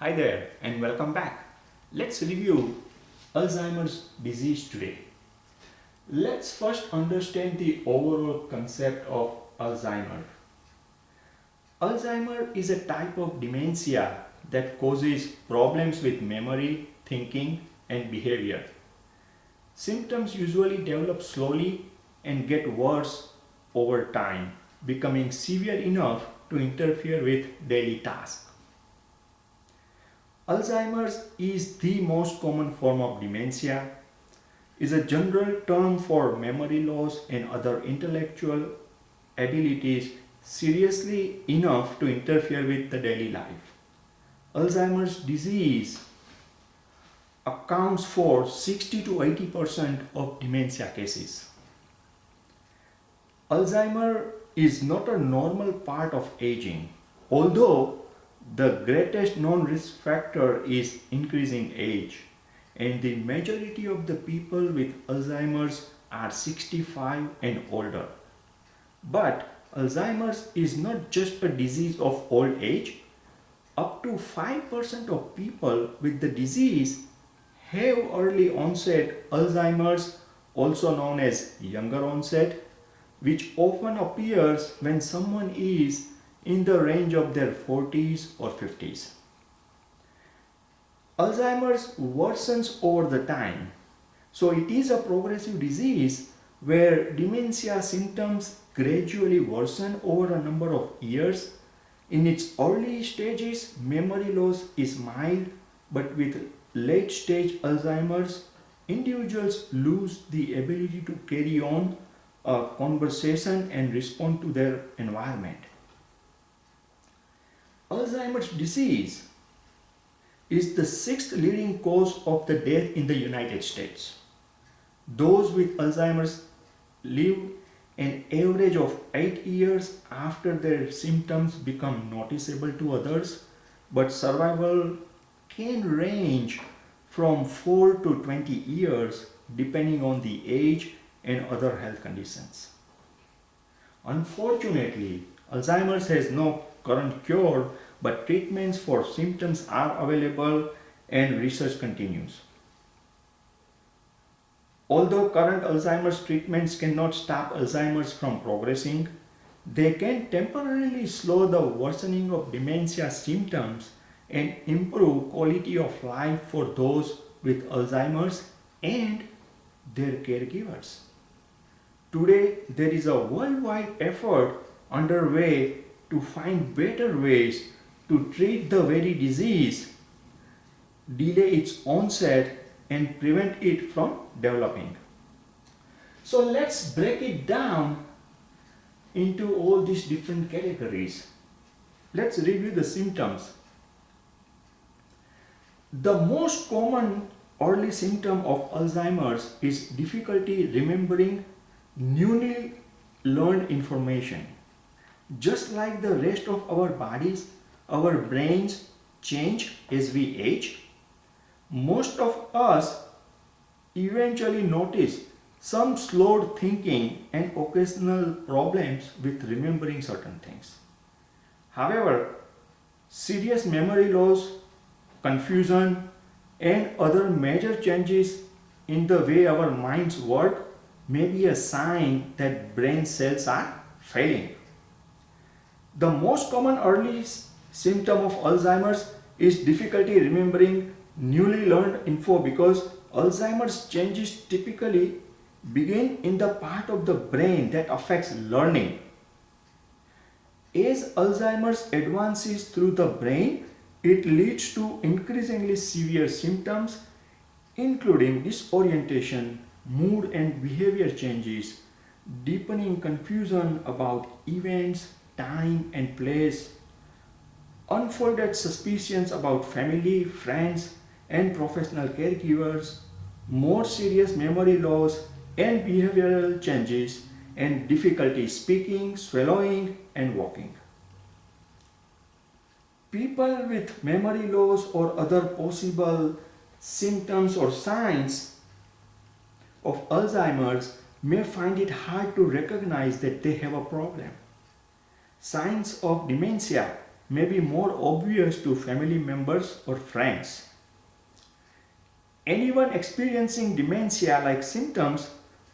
Hi there and welcome back. Let's review Alzheimer's disease today. Let's first understand the overall concept of Alzheimer. Alzheimer is a type of dementia that causes problems with memory, thinking, and behavior. Symptoms usually develop slowly and get worse over time, becoming severe enough to interfere with daily tasks. Alzheimer's is the most common form of dementia, is a general term for memory loss and other intellectual abilities seriously enough to interfere with the daily life. Alzheimer's disease accounts for 60 to 80% of dementia cases. Alzheimer is not a normal part of aging, although the greatest known risk factor is increasing age, and the majority of the people with Alzheimer's are 65 and older. But Alzheimer's is not just a disease of old age. Up to 5% of people with the disease have early onset Alzheimer's, also known as younger onset, which often appears when someone is in the range of their 40s or 50s. Alzheimer's worsens over the time. So it is a progressive disease where dementia symptoms gradually worsen over a number of years. In its early stages, memory loss is mild, but with late stage Alzheimer's, individuals lose the ability to carry on a conversation and respond to their environment. Alzheimer's disease is the sixth leading cause of the death in the United States. Those with Alzheimer's live an average of 8 years after their symptoms become noticeable to others, but survival can range from 4 to 20 years depending on the age and other health conditions. Unfortunately, Alzheimer's has no current cure, but treatments for symptoms are available and research continues. Although current Alzheimer's treatments cannot stop Alzheimer's from progressing, they can temporarily slow the worsening of dementia symptoms and improve quality of life for those with Alzheimer's and their caregivers. Today, there is a worldwide effort underway to find better ways to treat the very disease, delay its onset, and prevent it from developing. So let's break it down into all these different categories. Let's review the symptoms. The most common early symptom of Alzheimer's is difficulty remembering newly learned information. Just like the rest of our bodies, our brains change as we age. Most of us eventually notice some slowed thinking and occasional problems with remembering certain things. However, serious memory loss, confusion, and other major changes in the way our minds work may be a sign that brain cells are failing. The most common early symptom of Alzheimer's is difficulty remembering newly learned info because Alzheimer's changes typically begin in the part of the brain that affects learning. As Alzheimer's advances through the brain, it leads to increasingly severe symptoms, including disorientation, mood and behavior changes, deepening confusion about events, time, and place, unfounded suspicions about family, friends, and professional caregivers, more serious memory loss and behavioral changes, and difficulty speaking, swallowing, and walking. People with memory loss or other possible symptoms or signs of Alzheimer's may find it hard to recognize that they have a problem. Signs of dementia may be more obvious to family members or friends. Anyone experiencing dementia-like symptoms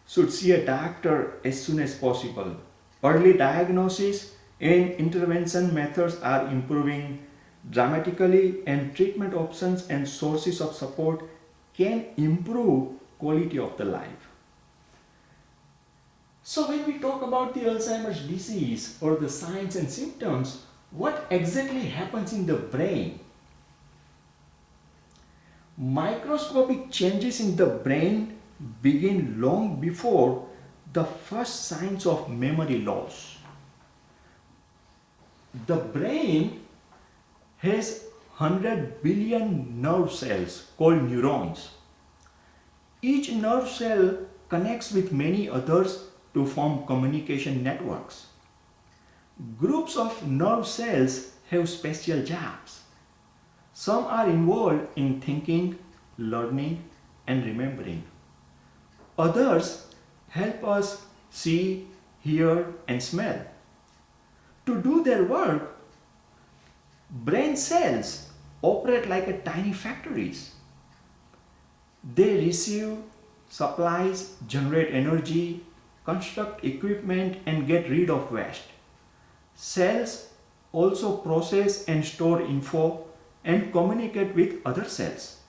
should see a doctor as soon as possible. Early diagnosis and intervention methods are improving dramatically, and treatment options and sources of support can improve quality of the life. So when we talk about the Alzheimer's disease or the signs and symptoms, what exactly happens in the brain? Microscopic changes in the brain begin long before the first signs of memory loss. The brain has 100 billion nerve cells called neurons. Each nerve cell connects with many others to form communication networks. Groups of nerve cells have special jobs. Some are involved in thinking, learning, and remembering. Others help us see, hear, and smell. To do their work, brain cells operate like a tiny factories. They receive supplies, generate energy, construct equipment, and get rid of waste. Cells also process and store info and communicate with other cells.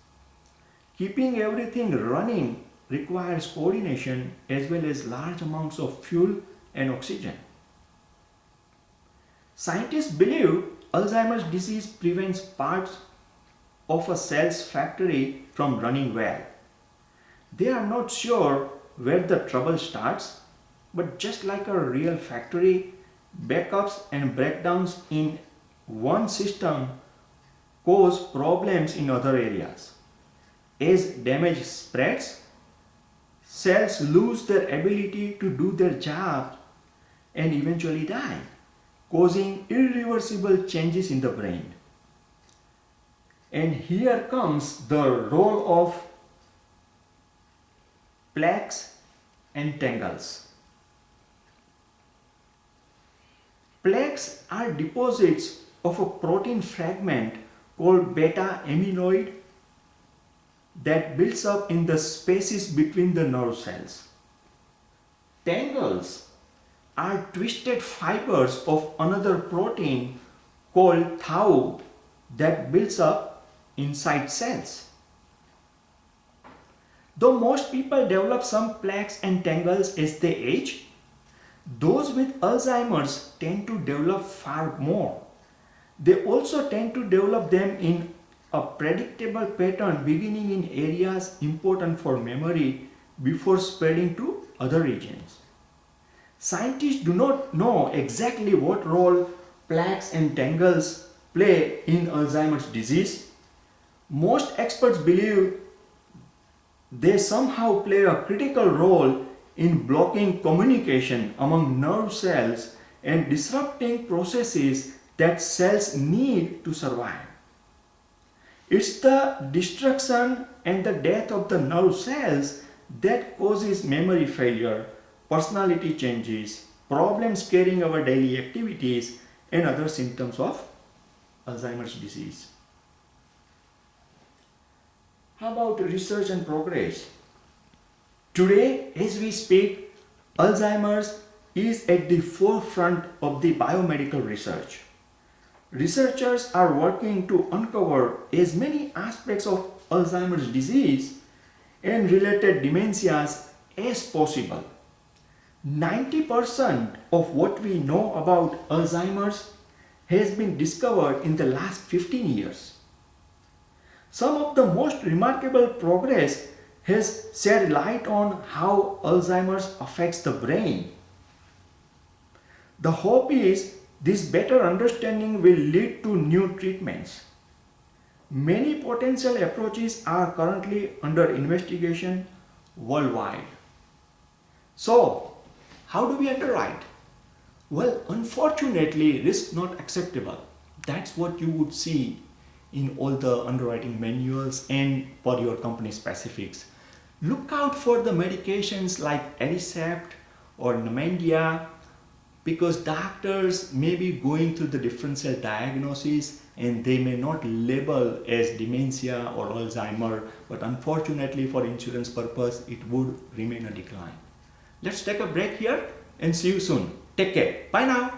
Keeping everything running requires coordination as well as large amounts of fuel and oxygen. Scientists believe Alzheimer's disease prevents parts of a cell's factory from running well. They are not sure where the trouble starts, but just like a real factory, backups and breakdowns in one system cause problems in other areas. As damage spreads, cells lose their ability to do their job and eventually die, causing irreversible changes in the brain. And here comes the role of plaques and tangles. Plaques are deposits of a protein fragment called beta amyloid that builds up in the spaces between the nerve cells. Tangles are twisted fibers of another protein called tau that builds up inside cells. Though most people develop some plaques and tangles as they age, those with Alzheimer's tend to develop far more. They also tend to develop them in a predictable pattern beginning in areas important for memory before spreading to other regions. Scientists do not know exactly what role plaques and tangles play in Alzheimer's disease. Most experts believe they somehow play a critical role in blocking communication among nerve cells and disrupting processes that cells need to survive. It's the destruction and the death of the nerve cells that causes memory failure, personality changes, problems carrying our daily activities, and other symptoms of Alzheimer's disease. How about research and progress? Today, as we speak, Alzheimer's is at the forefront of the biomedical research. Researchers are working to uncover as many aspects of Alzheimer's disease and related dementias as possible. 90% of what we know about Alzheimer's has been discovered in the last 15 years. Some of the most remarkable progress has shed light on how Alzheimer's affects the brain. The hope is this better understanding will lead to new treatments. Many potential approaches are currently under investigation worldwide. So, how do we underwrite? Well, unfortunately, risk not acceptable. That's what you would see in all the underwriting manuals and for your company specifics. Look out for the medications like Aricept or Namenda. because doctors may be going through the differential diagnosis and they may not label as dementia or Alzheimer, but unfortunately for insurance purpose, it would remain a decline. Let's take a break here and see you soon. Take care. Bye now.